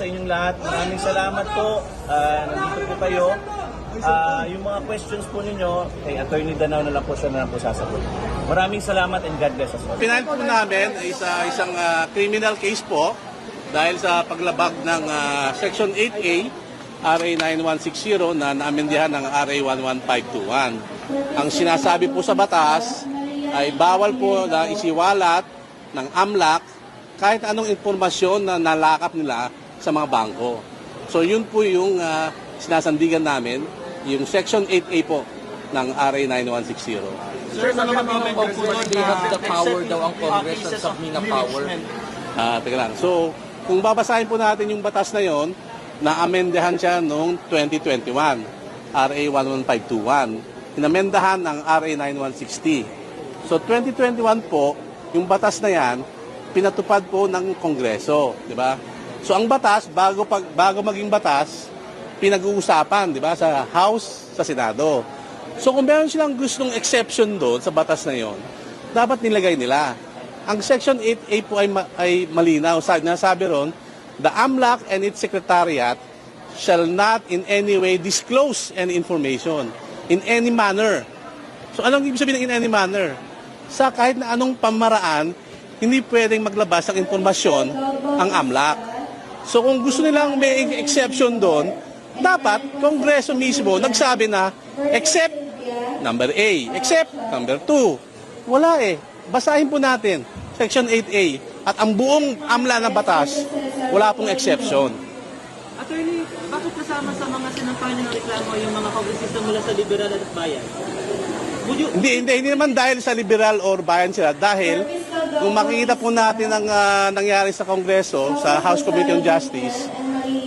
Sa inyong lahat, maraming salamat po. Nandito po kayo. Yung mga questions po ninyo, kay Attorney Danao na lang po siya na lang po sasagot. Maraming salamat and God bless us all. Pinahal po namin ay isang criminal case po dahil sa paglabag ng Section 8A, RA 9160 na naamendihan ng RA 11521. Ang sinasabi po sa batas ay bawal po na isiwalat ng AMLAC kahit anong informasyon na nalakap nila sa mga bangko. So yun po yung sinasandigan namin, yung Section 8A po ng RA 9160. Sir, sa mga conclusion, they have the power daw ang Congress at submina power. Teka lang. So, kung babasahin po natin yung batas na yon, na-amendahan siya noong 2021, RA 11521. Inamendahan ng RA 9160. So, 2021 po, yung batas na yan, pinatupad po ng Kongreso, di ba? So, ang batas, bago maging batas, pinag-uusapan, di ba, sa House, sa Senado. So kung meron silang gustong exception doon sa batas na yon, dapat nilagay nila. Ang Section 8A po ay malinaw. Nasabi ron, the AMLAC and its secretariat shall not in any way disclose any information in any manner. So anong ibig sabihin ng in any manner? Sa kahit na anong pamaraan, hindi pwedeng maglabas ng informasyon ang AMLAC. So kung gusto nilang may exception doon, dapat Kongreso mismo nagsabi na except number A, except number 2. Wala eh. Basahin po natin Section 8A at ang buong AMLA na batas, wala pong exception. Attorney, bakit kasama sa mga sinampahan ng reklamo yung mga kongresista mula sa liberal at bayan? Hindi naman dahil sa liberal or bayan sila. Dahil kung makikita po natin ang nangyari sa Kongreso, sa House Committee on Justice,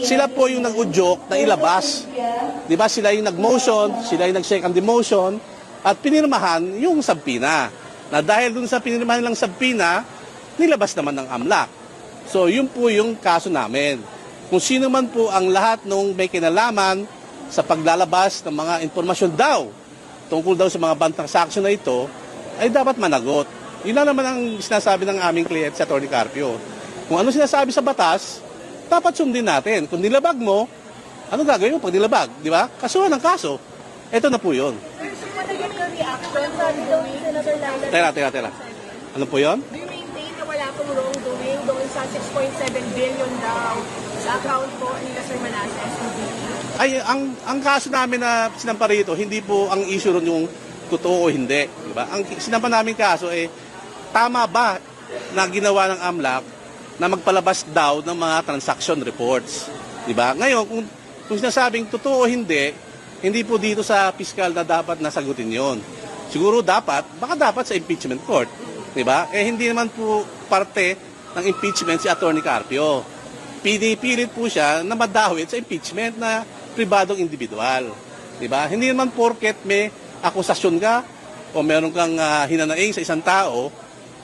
sila po yung nag-udyok na ilabas. Di ba? Sila yung nag-motion, sila yung nag-second motion, at pinirmahan yung sabpina. Na dahil dun sa pinirmahan ng sabpina, nilabas naman ng AMLAC. So, yun po yung kaso namin. Kung sino man po ang lahat nung may kinalaman sa paglalabas ng mga informasyon daw, tungkol daw sa mga bond transaction na ito, ay dapat managot. Yun lang naman ang sinasabi ng aming kliyente sa Atty. Carpio. Kung ano sinasabi sa batas, dapat sundin natin. Kung nilabag mo, ano gagawin mo pag nilabag? Di ba? Kasuhan ng kaso. Ito na po yun. Sir, managot yung reaction. Sabi daw ni Senator Laila. Tera. Ano po yun? Do you maintain na wala pong wrongdoing doon sa 6.7 billion daw sa account po nila Sir Manasseh SUVP? Ay, ang kaso namin na sinampa rito, hindi po ang issue ron yung totoo o hindi. Di ba? Ang sinampa namin kaso tama ba na ginawa ng AMLAC na magpalabas daw ng mga transaction reports. Di ba? Ngayon, kung sinasabing totoo o hindi po dito sa piskal na dapat nasagutin yon. Siguro baka dapat sa impeachment court. Di ba? Hindi naman po parte ng impeachment si Atty. Carpio. Pinipilit po siya na madawit sa impeachment na pribadong individual. Di ba? Hindi naman porket may akusasyon ka o meron kang hinanaing sa isang tao,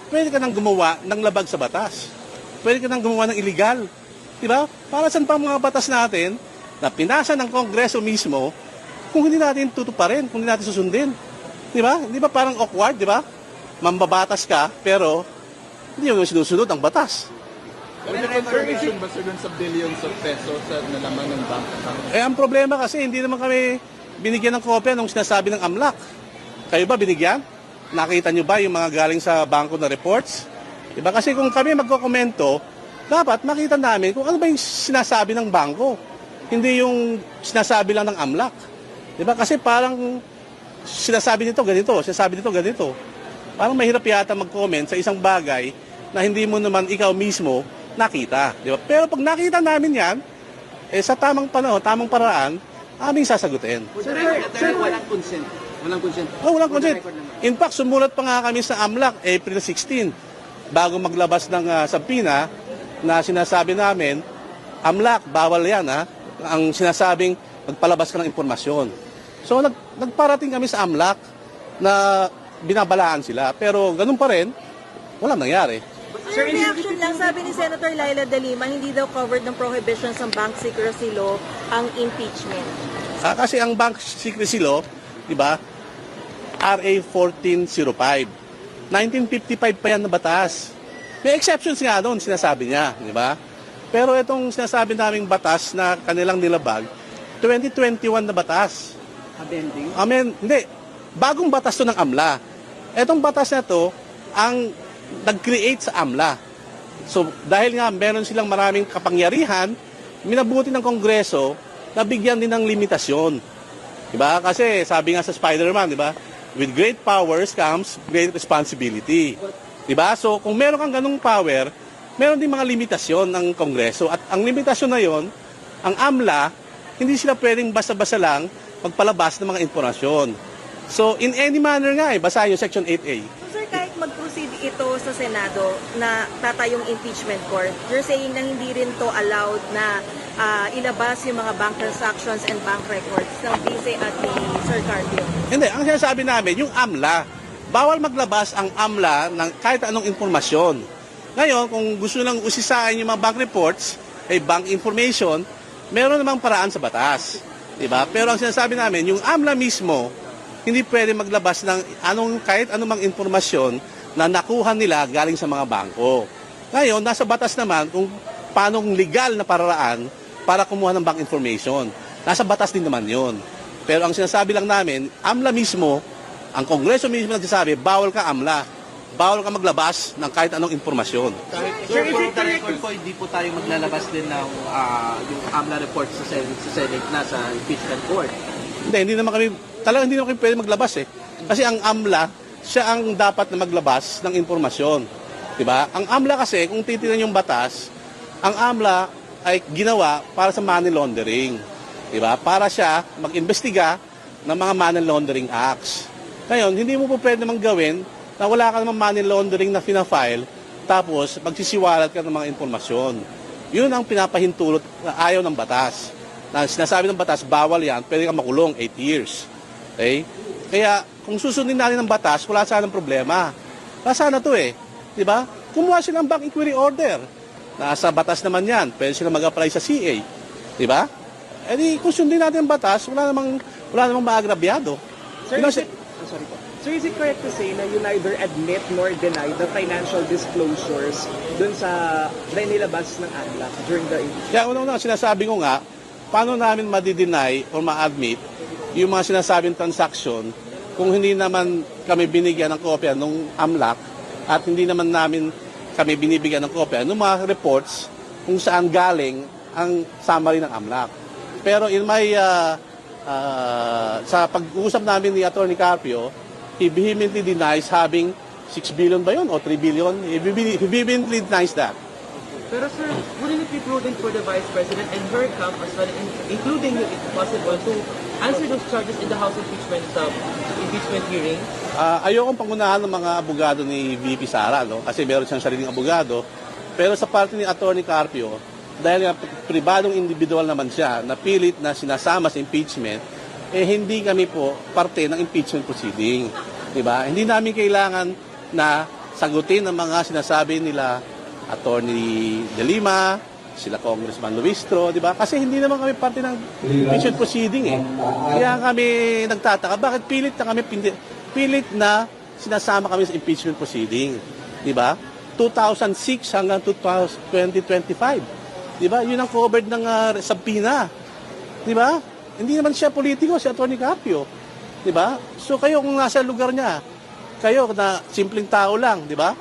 pwede ka nang gumawa ng labag sa batas. Pwede ka nang gumawa ng illegal. Diba? Para saan pa mga batas natin na pinasa ng Kongreso mismo kung hindi natin tutuparin, kung hindi natin susundin. Diba? Hindi ba parang awkward, diba? Mambabatas ka, pero hindi mo sinusunod ang batas. May confirmation ba sir dun sa billions of pesos na laman ng bank account? Ang problema kasi hindi naman kami binigyan ng kopya nung sinasabi ng AMLAC. Kayo ba binigyan? Nakita nyo ba yung mga galing sa bangko na reports? Diba? Kasi kung kami magkokomento, dapat makita namin kung ano ba yung sinasabi ng bangko. Hindi yung sinasabi lang ng AMLAC. Diba? Kasi parang sinasabi nito ganito. Parang mahirap yata mag-comment sa isang bagay na hindi mo naman ikaw mismo nakita. Diba? Pero pag nakita namin yan, sa tamang panahon, tamang paraan, aming sasagutin. Sir, walang consent. Walang consent. Walang consent. In fact, sumulat pa nga kami sa AMLAC April 16 bago maglabas ng sabpina na sinasabi namin, AMLAC, bawal yan ang sinasabing magpalabas ka ng impormasyon. So nagparating kami sa AMLAC na binabalaan sila, pero ganun pa rin, walang nangyari. Sir, reaction lang, sabi ni Senator Laila De Lima, hindi daw covered ng prohibitions ng bank secrecy law ang impeachment. Kasi ang bank secrecy law, di ba, RA 1405. 1955 pa yan na batas. May exceptions nga doon, sinasabi niya, di ba? Pero itong sinasabi naming batas na kanilang nilabag, 2021 na batas. Amending? Hindi. Bagong batas to ng AMLA. Etong batas na to, ang nag-create sa AMLA. So, dahil nga meron silang maraming kapangyarihan, minabuti ng Kongreso na bigyan din ng limitasyon. Diba? Kasi sabi nga sa Spider-Man, diba? With great powers comes great responsibility. Diba? So, kung meron kang ganung power, meron din mga limitasyon ng Kongreso. At ang limitasyon na yon, ang AMLA, hindi sila pwedeng basta-basta lang magpalabas ng mga impormasyon. So, in any manner nga basahin yung Section 8A. So, sir, kahit mag-proceed ito sa Senado na tatayong impeachment court, you're saying na hindi rin to allowed na ilabas yung mga bank transactions and bank records ng Vice at ni Sir Carpio? Hindi, ang sinasabi namin, yung AMLA, bawal maglabas ang AMLA ng kahit anong impormasyon. Ngayon, kung gusto lang usisain yung mga bank reports, bank information, meron namang paraan sa batas. Diba? Pero ang sinasabi namin, yung AMLA mismo, hindi pwede maglabas ng kahit anumang impormasyon na nakuha nila galing sa mga bangko. Ngayon, nasa batas naman kung paano legal na paraan para kumuha ng bank information. Nasa batas din naman yon. Pero ang sinasabi lang namin, AMLA mismo, ang Kongreso mismo nagsasabi, bawal ka AMLA. Bawal ka maglabas ng kahit anong impormasyon. Sir, is it correct po, hindi po tayo maglalabas din ng yung AMLA report sa Senate na sa impeachment court? Hindi naman kami pwede maglabas Kasi ang AMLA, siya ang dapat na maglabas ng impormasyon. Diba? Ang AMLA kasi, kung titignan yung batas, ang AMLA ay ginawa para sa money laundering. Diba? Para siya mag-imbestiga ng mga money laundering acts. Ngayon, hindi mo po pwede namang gawin na wala ka namang money laundering na fina-file, tapos magsisiwalat ka ng mga informasyon. Yun ang pinapahintulot na ayaw ng batas. Na sinasabi ng batas, bawal yan, pwede ka makulong 8 years. Okay? Kaya, kung susundin natin ng batas, wala sanang problema. Wala sana to Diba? Kumuha sila ng bank inquiry order. Nasa batas naman yan, pwede sila mag-apply sa CA. Diba? Kung sundin natin ang batas, wala namang maagrabyado. Sir, sorry po. Sir, is it correct to say na you neither admit nor deny the financial disclosures dun sa nilabas ng AMLA during the impeachment? Kaya una sinasabi ko nga, paano namin ma-deny or ma-admit yung mga sinasabing transaction kung hindi naman kami binigyan ng kopya ng AMLAC at hindi naman namin kami binibigyan ng kopya ng mga reports kung saan galing ang summary ng AMLAC. Pero in my sa pag-uusap namin ni Atty. Carpio, he vehemently denies having 6 billion ba yun o 3 billion? He vehemently denies that. Pero sir, wouldn't it be prudent for the Vice President and her camp as well, including you if possible, to answer those charges in the House impeachment hearing? Ayokong pangunahan ng mga abogado ni VP Sara, kasi meron siyang sariling abogado. Pero sa parte ni Atty. Carpio, dahil nga pribadong individual naman siya, na pilit na sinasama sa impeachment, hindi kami po parte ng impeachment proceeding. Diba? Hindi namin kailangan na sagutin ang mga sinasabi nila Attorney De Lima, sila Congressman Luistro, di ba? Kasi hindi naman kami parte ng impeachment proceeding Kaya kami nagtataka, bakit pilit na sinasama kami sa impeachment proceeding, di ba? 2006 hanggang 2025. Di ba? Yun ang covered ng subpoena. Di ba? Hindi naman siya politiko, si Atty. Carpio. Di ba? So kayo kung nasa lugar niya, kayo na simpleng tao lang, di ba?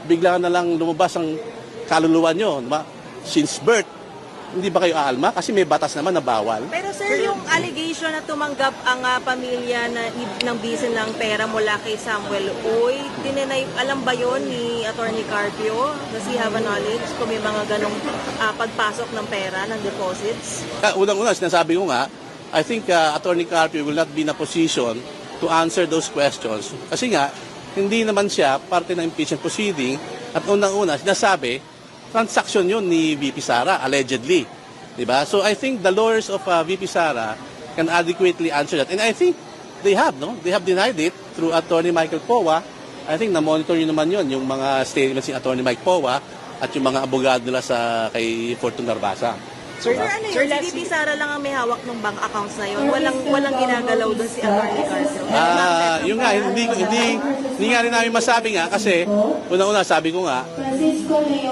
Bigla na lang lumabas ang kaluluwa nyo, diba? Since birth, hindi ba kayo aalma? Kasi may batas naman na bawal. Pero sir, yung allegation na tumanggap ang pamilya ng Vice ng pera mula kay Samuel Uy, alam ba yon ni Atty. Carpio? Does he have a knowledge kung may mga ganong pagpasok ng pera, ng deposits? Unang-una, sinasabi ko nga, I think Atty. Carpio will not be in a position to answer those questions. Kasi nga, hindi naman siya parte ng impeachment proceeding at unang-una, sinasabi, transaction yun ni VP Sara, allegedly. Diba? So I think the lawyers of VP Sara can adequately answer that. And I think they have, no? They have denied it through Attorney Michael Powa. I think na-monitor nyo naman yun, yung mga statements ni Attorney Mike Powa at yung mga abogado nila kay Fortune Narbasa. Sir, Ano sir, yun? Si VP Sara lang ang may hawak ng bank accounts na yun. Walang ginagalaw doon si Atty. Garcio. Yung nga, hindi nga rin namin masabi nga kasi una-una sabi ko nga,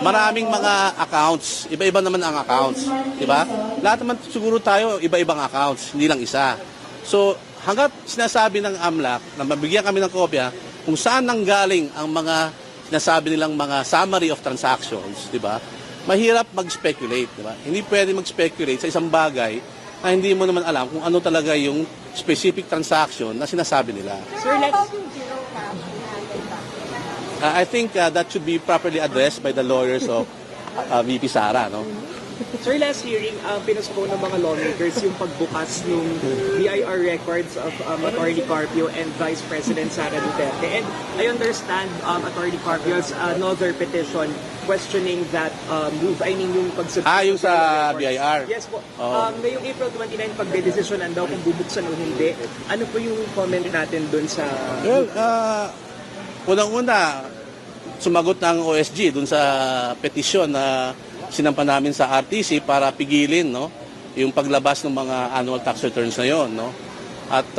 maraming mga accounts, iba-iba naman ang accounts, di ba? Lahat naman siguro tayo iba-ibang accounts, hindi lang isa. So, hanggat sinasabi ng AMLAC na mabigyan kami ng kopya kung saan nanggaling ang mga sinasabi nilang mga summary of transactions, di ba? Mahirap mag-speculate, di ba? Hindi pwede mag-speculate sa isang bagay na hindi mo naman alam kung ano talaga yung specific transaction na sinasabi nila. Sir, let's... I think that should be properly addressed by the lawyers of VP Sara, no? Sir, last hearing, pinaspone ng mga lawmakers yung pagbukas ng BIR records of Atty. Carpio and Vice President Sara Duterte. And I understand Atty. Carpio's another petition questioning that move. I mean, yung pagsubmit. Yung sa ng records. BIR? Yes po. Oo. Ngayong April 29, pagdedesisyonan daw kung bubuksan o hindi. Ano po yung comment natin dun sa... Well, unang-una, sumagot ng OSG dun sa petisyon na sinampa namin sa RTC para pigilin, no, yung paglabas ng mga annual tax returns na yon, no. At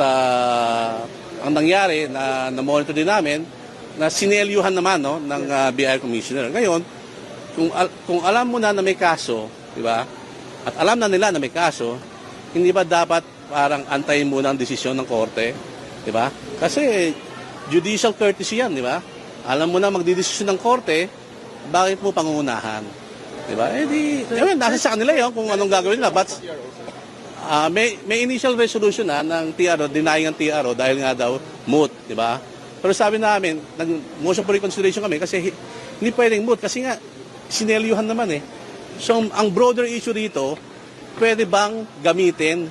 ang nangyari na monitor din namin na sinelyuhan naman, no, ng BIR Commissioner. Ngayon, kung alam mo na may kaso, di ba? At alam na nila na may kaso, hindi ba dapat parang antayin muna ang desisyon ng korte, di ba? Kasi judicial courtesy yan, di ba? Alam mo na magdidesisyon ng korte, bakit mo pangungunahan? Diba? Nasa sa kanila yun kung anong gagawin nila. But may initial resolution ng TRO, denying ang TRO dahil nga daw moot, di ba? Pero sabi namin, nag-motion for reconsideration kami kasi hindi pwedeng moot kasi nga sinelyuhan naman eh. So ang broader issue rito, pwede bang gamitin,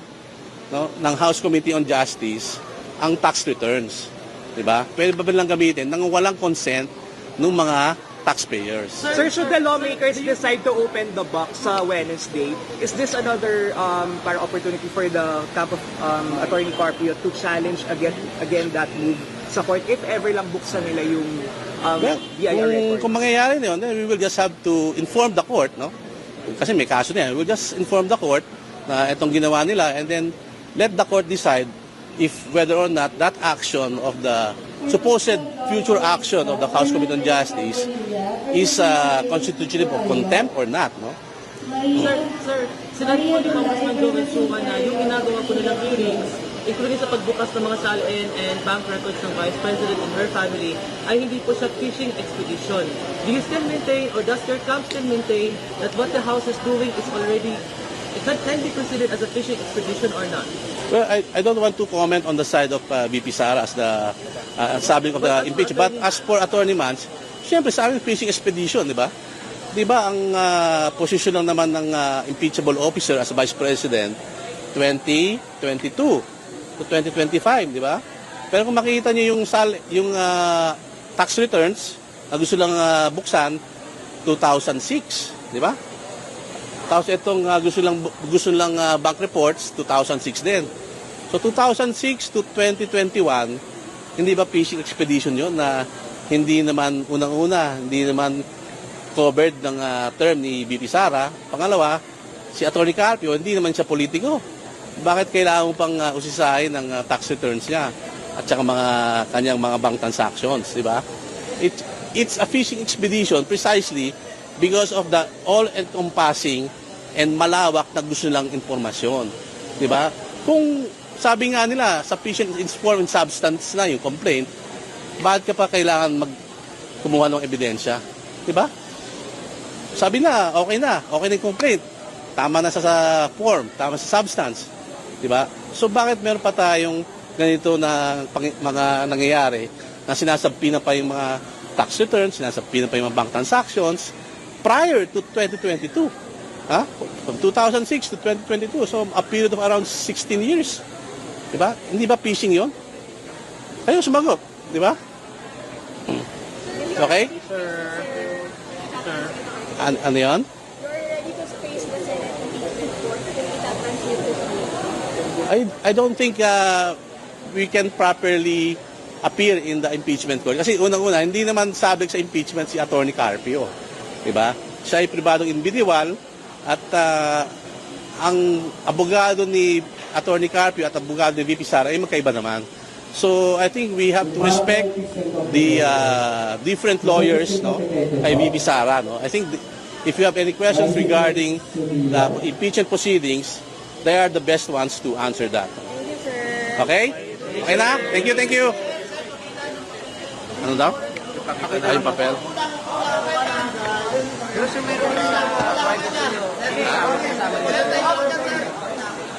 no, ng House Committee on Justice ang tax returns? Di ba? Pwede ba lang gamitin nang walang consent ng mga taxpayers? Sir, should the lawmakers decide to open the box sa Wednesday, is this another para opportunity for the camp of Atty. Carpio to challenge again that move sa court if ever lang buksan nila yung BIR records? Kung mangyayari na yun, then we will just have to inform the court, no? Kasi may kaso na yan. We'll just inform the court na itong ginawa nila and then let the court decide if whether or not that action of the supposed future action of the House Committee on Justice is constitutive of contempt or not, no? Sir, sinabi po ni Congressman Joel Suman na yung ginagawa po nilang hearings, including sa pagbukas ng mga salin and bank records ng Vice President and her family, ay hindi po siya fishing expedition. Do you still maintain, or does your camp still maintain, that what the House is doing is already, it can be considered as a fishing expedition or not? Well, I don't want to comment on the side of VP Sara as the subject of the impeachment. But as for Attorney Mans, siyempre sa amin fishing expedition, di ba? Di ba ang posisyon lang naman ng impeachable officer as Vice President 2022 to 2025, di ba? Pero kung makikita niyo yung tax returns na gusto lang buksan 2006, di ba? Tapos itong gusto lang bank reports 2006 din. So 2006 to 2021, hindi ba fishing expedition yun na hindi naman unang-una, hindi naman covered ng term ni VP Sara. Pangalawa, si Atty. Carpio, hindi naman siya politiko. Bakit kailangan mo pang usisahin ng tax returns niya at saka kanyang mga bank transactions, di ba? It's a fishing expedition precisely because of the all-encompassing and malawak na gusto nilang informasyon. Di ba? Kung sabi nga nila, sufficient in form and substance na yung complaint, bakit ka pa kailangan kumuha ng ebidensya? Di ba? Sabi na okay na yung complaint. Tama na sa form, tama sa substance. Di ba? So bakit meron pa tayong ganito na mga nangyayari na sinasabi na pa yung mga tax returns, sinasabi na pa yung mga bank transactions prior to 2022. From 2006 to 2022. So a period of around 16 years. Di ba? Hindi ba phishing yun? Kayo sumagot. Di ba? Okay? Sir. Ano yun? You're ready to face the Senate impeachment court if it happens here to I don't think we can properly appear in the impeachment court. Kasi unang-una, hindi naman subject sa impeachment si Atty. Carpio. Diba? Siya ay pribadong individual at ang abogado ni Attorney Carpio at abogado ni VP Sara ay magkaiba naman. So I think we have to respect the different lawyers, no, kay VP Sara, no. I think if you have any questions regarding the impeachment proceedings, they are the best ones to answer that. Thank you, sir. Okay? Okay na? Thank you, thank you. Ano daw? Ay, yung papel.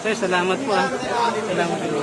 Sir, salamat po ah. Salamat po.